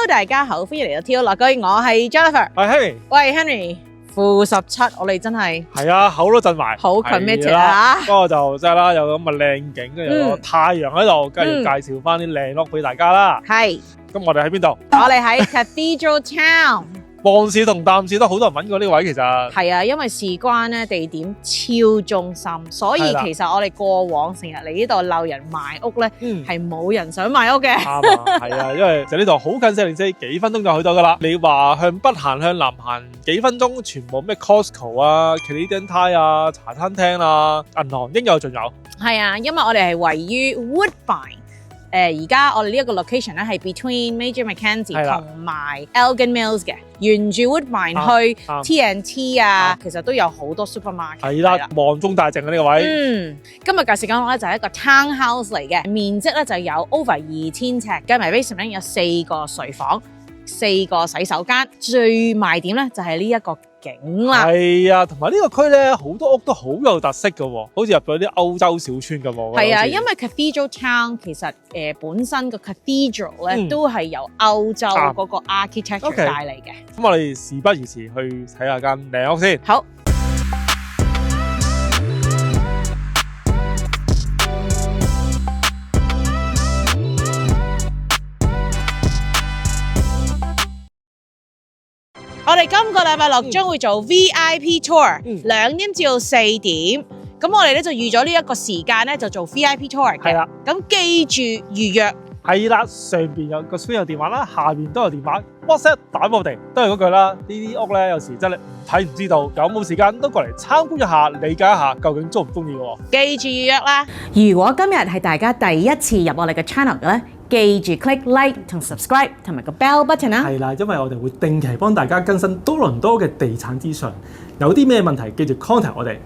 大家好，歡迎嚟到跳樂居，我係 Jennifer，係 Henry，喂 Henry，負17，我哋真係係啊，口都震埋，好 committed 啊！不過就真係啦，有咁嘅靚景，跟住有個太陽喺度，跟住介紹翻啲靚屋俾大家啦。係，咁我哋喺邊度？我哋喺 Cathedral Town。旺市同淡市都好多人揾過呢位，其實係啊，因為事關咧地點超中心，所以係啦其實我哋過往成日嚟呢度鬧人賣屋咧，嗯係冇人想買屋嘅。啱啊，係啊，因為就呢度好近404，幾分鐘就去到噶啦。你話向北行向南行幾分鐘，全部咩 Costco 啊、Canadian Tire 啊、茶餐廳啊、銀行應有盡有。係啊，因為我哋係位於 Woodbine。而家我哋呢一個 location 咧係 between Major Mackenzie 同埋 Elgin Mills 嘅，沿住 Woodbine 去 TNT 啊，其實都有好多 supermarket。係啦，望中大靜嘅呢個位。今日介紹緊我咧就係一個 townhouse 嚟嘅，面積咧就有 over 2000尺，計埋 basement 有4個睡房、4個洗手間，最賣點咧就係呢一個景啦。係啊，同埋呢個區咧好多屋都好有特色嘅喎，好似入咗啲歐洲小村咁喎。係啊，因為 Cathedral Town 其實本身個 Cathedral 咧都係由歐洲嗰個 architecture 帶嚟嘅。咁我哋事不宜遲，去睇下間靚屋先。好。我哋今個禮拜六將會做 VIP tour，2點至到4點。咁我哋咧就預咗呢一個時間咧就做 VIP tour 嘅。係啦。咁記住預約。係啦，上邊有個 screen 有電話啦，下邊都有電話 WhatsApp 打俾我哋，都係嗰句啦。呢啲屋咧有時真係唔睇唔知道，有冇時間都過嚟參觀一下，理解一下究竟中唔中意喎。記住預約啦！如果今日係大家第一次入我哋嘅 channel 嘅咧，記住 click like 同 subscribe 同埋個 bell button 啊！係啦，因為我哋會定期幫大家更新多倫多嘅地產資訊，有啲咩問題記住 contact 我哋。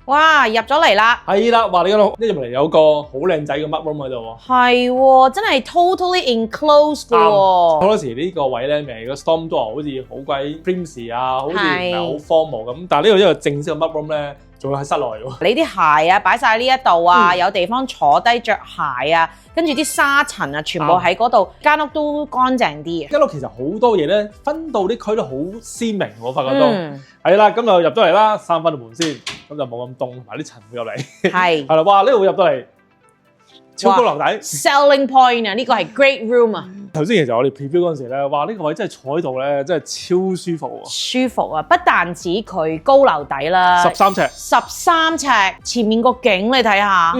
哇，入咗嚟啦！係啦，話你嗰度一入嚟有個好靚仔嘅 mud room 喺度喎。係喎，真係 totally enclosed 嘅喎。好多時呢個位咧，咪個 storm door 好似好鬼 privacy 啊，好似唔係好 formal 咁。但係呢度一個正式嘅 mud room咧，仲要喺室內喎。你啲鞋啊擺晒呢一度啊，有地方坐低着鞋啊，跟住啲沙塵啊，全部喺嗰度，間屋都乾淨啲嘅。間屋其實好多嘢咧，分到啲區都好鮮明，我發覺都係啦。咁就入咗嚟啦，閂翻道門先，咁就冇咁凍，同埋啲塵會入嚟。係係啦，哇！呢度入到嚟超高樓底 ，selling point 啊，呢個係 great room 啊。頭先其實我哋 preview 嗰陣時咧，哇！呢個位真係坐喺度咧，真係超舒服喎。舒服啊！不但止佢高樓底啦，13尺，13尺，前面個景你睇下，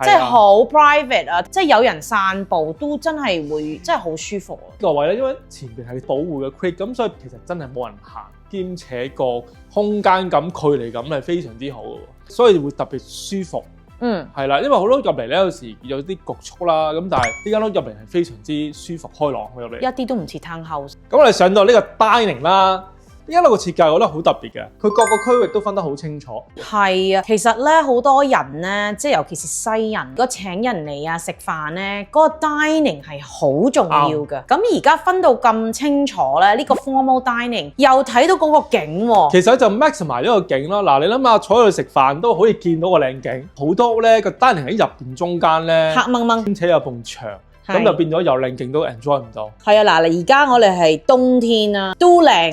即係好 private 啊！即係有人散步都真係會，真係好舒服啊！呢個位咧，因為前邊係保護嘅 creek，咁所以其實真係冇人行，兼且個空間感、距離感係非常之好嘅，所以會特別舒服。係啦，因為好多入嚟咧，有時有啲局促啦，咁但係呢間屋入嚟係非常之舒服開朗入嚟，一啲都唔似 townhouse。咁我哋上到呢個 dining 啦。呢一個設計我覺得好特別嘅，佢各個區域都分得好清楚。係啊，其實咧好多人咧，即係尤其是西人，如果請人嚟啊食飯咧，嗰個 dining 係好重要嘅。咁而家分到咁清楚咧，呢個 formal dining 又睇到嗰個景喎。其實就 maximize 呢個景咯。嗱，你諗下坐喺度食飯都可以見到個靚景，好多屋咧個 dining 喺入邊中間咧，黑掹掹，兼且有埲牆。咁就變咗又靚勁都 enjoy 唔到。係啊，嗱，而家我哋係冬天啊，都靚。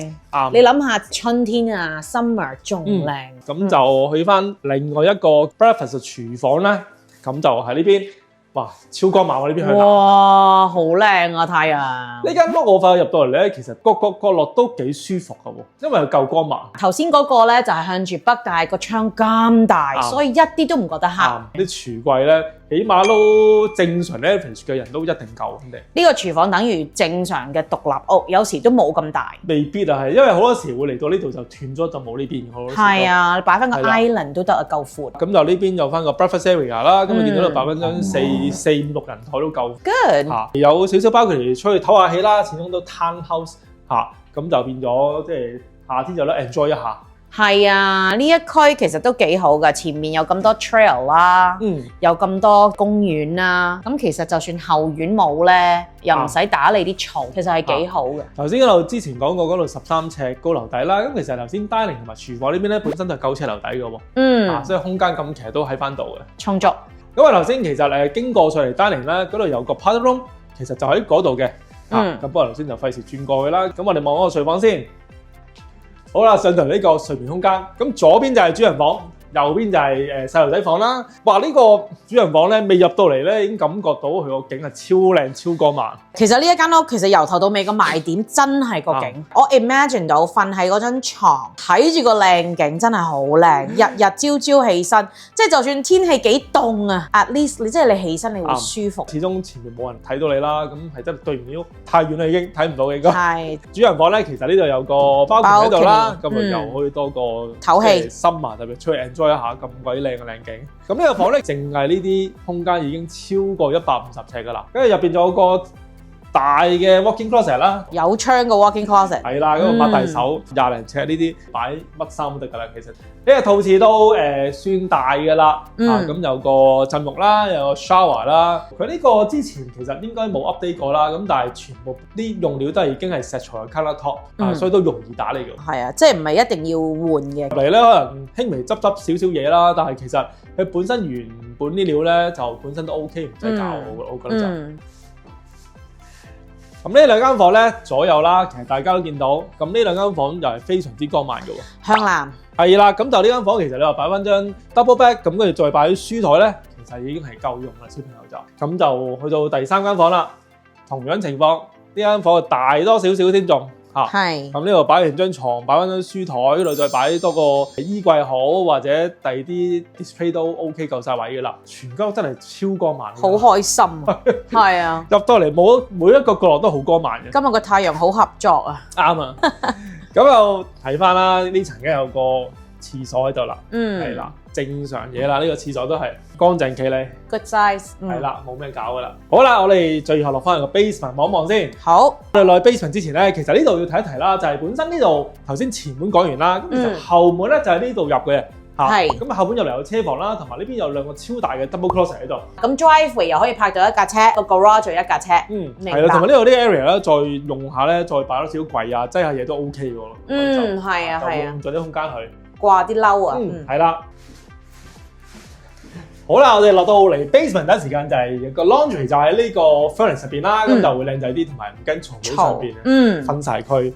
你諗下春天啊 ，summer 仲靚。咁就去翻另外一個 breakfast 廚房咧，咁就喺呢邊。哇，超光猛喎！呢邊向南，哇，好靚啊！太陽呢間屋我發覺入到嚟咧，其實各個角落都幾舒服㗎喎，因為夠光猛。頭先嗰個咧就係向住北，但係個窗咁大，所以一啲都唔覺得黑。啲櫥櫃咧，起碼都正常咧，平時嘅人都一定夠咁嘅。呢個廚房等於正常嘅獨立屋，有時都冇咁大。未必啊，係因為好多時會嚟到呢度就斷咗，就冇呢邊。係啊，你擺翻個 island 都得啊，夠闊。咁就呢邊有翻個 breakfast area 啦，咁你見到度擺翻張4、5、6人台都夠。Good。有少少包括嚟出去唞下氣啦，始終都 townhouse 咁就變咗即係夏天就咧 enjoy 一下。係啊，呢一區其實都幾好㗎，前面有咁多 trail 啦，有咁多公園啦，咁其實就算後院冇咧，又唔使打理啲草，其實係幾好嘅。頭先嗰度之前講過嗰度13尺高樓底啦，咁其實頭先 dining 同埋廚房呢邊咧本身都係9尺樓底嘅喎，所以空間咁其實都喺翻度嘅，充足。咁啊頭先其實經過上嚟 dining 咧，嗰度有個 party room， 其實就喺嗰度嘅，咁不過頭先就費事轉過去啦。咁我哋望嗰個睡房先。好啦，上到呢個睡眠空間，咁左邊就係主人房，右邊就係細路仔房啦。哇！呢個主人房咧未入到嚟咧，已經感覺到佢個景係超靚超光猛。其實呢一間屋其實由頭到尾個賣點真係個景。我 imagine 到瞓喺嗰張床，睇住個靚景真係好靚。日日朝朝起身，即係就算天氣幾凍啊 ，at least 你即係你起身你會舒服。始終前面冇人睇到你啦，咁係真係對面啲屋太遠啦，已經睇唔到嘅應該。係。主人房咧，其實呢度有個包間喺度啦，咁啊又可以多個透氣心啊，特別出去 enjoy 一下咁鬼靚嘅靚景。咁呢個房咧，淨係呢啲空間已經超過150尺噶啦，跟住入邊仲有個大嘅 walk-in closet 啦，有窗嘅 walk-in closet， 係啦，嗰個擘大手20零尺呢啲擺乜衫都得㗎啦。其實呢個套廁都算大㗎啦，咁有個浸浴啦，有個 shower 啦。佢呢個之前其實應該冇 update 過啦，咁但係全部啲用料都係已經係石材嘅 countertop，所以都容易打理㗎。係啊，即係唔係一定要換嘅。嚟咧可能輕微執少少嘢啦，但係其實佢本身原本啲料咧就本身都 OK， 唔使搞我覺得就。咁呢兩間房咧左右啦，其實大家都見到，咁呢兩間房又係非常之光猛嘅喎。向南係啦，咁就呢間房其實你話擺翻張 double bed， 咁跟住再擺啲書台咧，其實已經係夠用啦，小朋友就。咁就去到第三間房啦，同樣情況，呢間房就大多少少添仲。係，咁呢度擺完張床，擺翻張書台，嗰度再擺多個衣櫃好，或者第二啲 display 都 OK 夠晒位嘅啦。全間屋真係超光猛，好開心啊！係啊，入到嚟每一個角落都好光猛嘅。今日個太陽好合作啊！啱啊！咁就睇翻啦，呢層嘅有個廁所喺度啦，係啦，正常嘢啦，呢個廁所都係乾淨企理 ，good size，係啦，冇咩搞噶啦。好啦，我哋最後落翻去個 basement 望一望先。好，我哋落去 basement 之前咧，其實呢度要提一提啦，就係本身呢度頭先前門講完啦，咁其實後門咧就係呢度入嘅。係，咁後門入嚟有車房啦，同埋呢邊有兩個超大嘅 double closet 喺度。咁 driveway 又可以泊到一架車，個 garage 就一架車。係啦，同埋呢度啲 area 咧，再用下咧，再擺多少櫃啊，擠下嘢都 OK 嘅喎。係啊，係啊，用咗啲空間去掛啲褸啊。係啦。好啦，我哋落到嚟 basement 第一時間就係個 laundry 就喺呢個 furnace 入邊啦，咁就會靚仔啲，同埋唔跟床位上邊分晒區。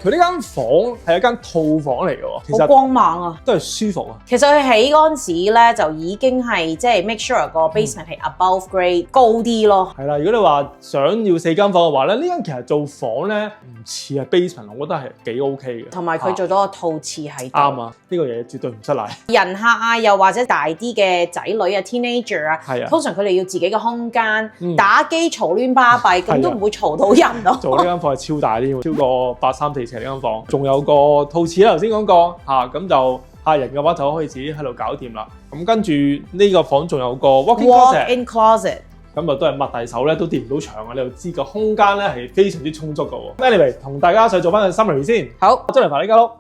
佢呢間房係一間套房嚟嘅喎，其實好光猛啊，都係舒服啊。其實佢起嗰陣時咧，就已經係即係 make sure 個 basement 係 above grade 高啲咯。係啦，如果你話想要4間房嘅話咧，呢間其實做房咧唔似係 basement， 我覺得係幾 OK 嘅。同埋佢做到個套廁喺度。啱啊，呢個嘢絕對唔失禮。人客啊，又或者大啲嘅仔女啊 teenager 啊，通常佢哋要自己嘅空間，打機嘈亂巴閉，咁都唔會嘈到人咯。做呢間房係超大啲，超過8、3、4呢間房，仲有個套廁啦，頭先講過嚇，咁就客人嘅話就可以自己喺度搞掂啦。咁跟住呢個房仲有個 walk-in closet， 咁就都係擘大手咧都掂唔到牆啊！你就知個空間咧係非常之充足嘅喎。Anyway， 同大家再做翻個 summary 先。好，周潤發呢間屋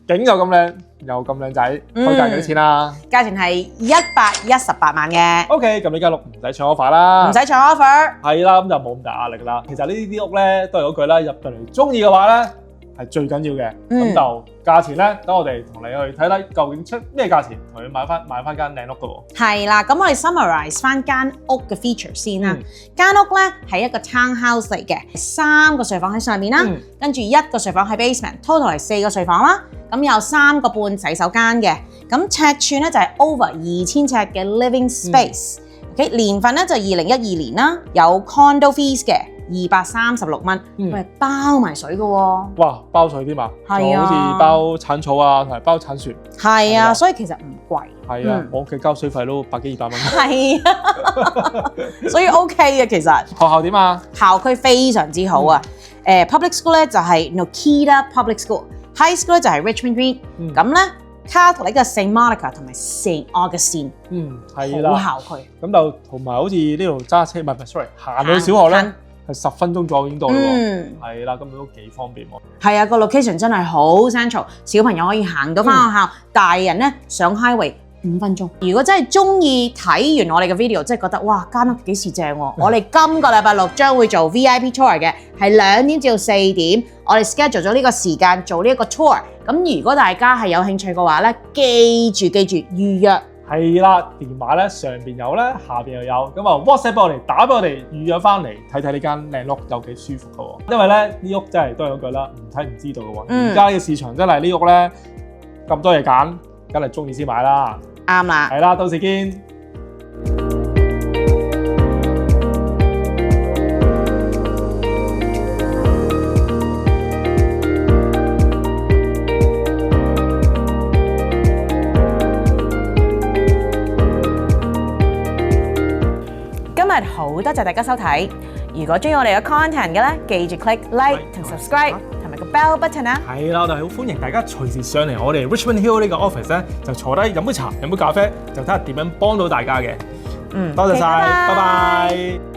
景又咁靚，又咁靚仔，開價幾多錢啊？價錢係118萬嘅。OK， 咁呢間屋唔使搶 offer 啦，唔使搶 offer。係啦，咁就冇咁大壓力啦。其實呢啲屋咧都係嗰句啦，入到嚟中意嘅話咧，係最緊要嘅，咁就價錢咧，等我哋同你去睇睇究竟出咩價錢，同你買翻間靚屋噶喎。係啦，咁我哋 summarize 翻間屋嘅 feature 先啦。間屋咧係一個 townhouse 嚟嘅，3個睡房喺上面啦，跟住1個睡房喺 basement，total 係4個睡房啦。咁有3個半洗手間嘅，咁尺寸咧就係 over 2000尺嘅 living space。OK， 年份咧就2012年啦，有 condo fees 嘅。236蚊，佢係包埋水嘅喎。哇，包水添嘛？係啊，好似包鏟草啊，同埋包鏟船。係啊，所以其實唔貴。係啊，我屋企交水費都100幾200蚊。係啊，所以 OK 嘅其實。學校點啊？校區非常之好啊。public school 咧就係 Nokita Public School，High School 咧就係 Richmond Green。咁咧，Catholic 嘅 St Monica 同埋 St Augustine。係啦。好校區。咁就同埋好似呢度揸車，唔係 sorry，行去小學咧。係10分鐘左右已經到啦喎。係啦，咁都幾方便喎。係啊，個 location 真係好 central，小朋友可以行到翻學校，大人咧上 highway 5分鐘。如果真係中意睇完我哋嘅 video，即係覺得哇間屋幾時正喎，我哋今個禮拜六將會做 VIP tour 嘅，係2點至到4點，我哋 schedule 咗呢個時間做呢一個 tour。咁如果大家係有興趣嘅話咧，記住預約。係啦，電話咧上邊有咧，下邊又有，咁啊 WhatsApp 俾我哋，打俾我哋預約翻嚟睇睇呢間靚屋有幾舒服噶喎。因為咧呢屋真係都係嗰句啦，唔睇唔知道噶喎。而家嘅市場真係呢屋咧咁多嘢揀，梗係中意先買啦。啱啦，係啦，到時見。好多謝大家收睇，如果中意我哋嘅 content 嘅咧，記住 click like 同 subscribe 同埋個 bell button 啊！係啦，我哋好歡迎大家隨時上嚟我哋 Richmond Hill 呢個 office 咧，就坐低飲杯茶、飲杯咖啡，就睇下點樣幫到大家嘅。多謝晒，拜拜。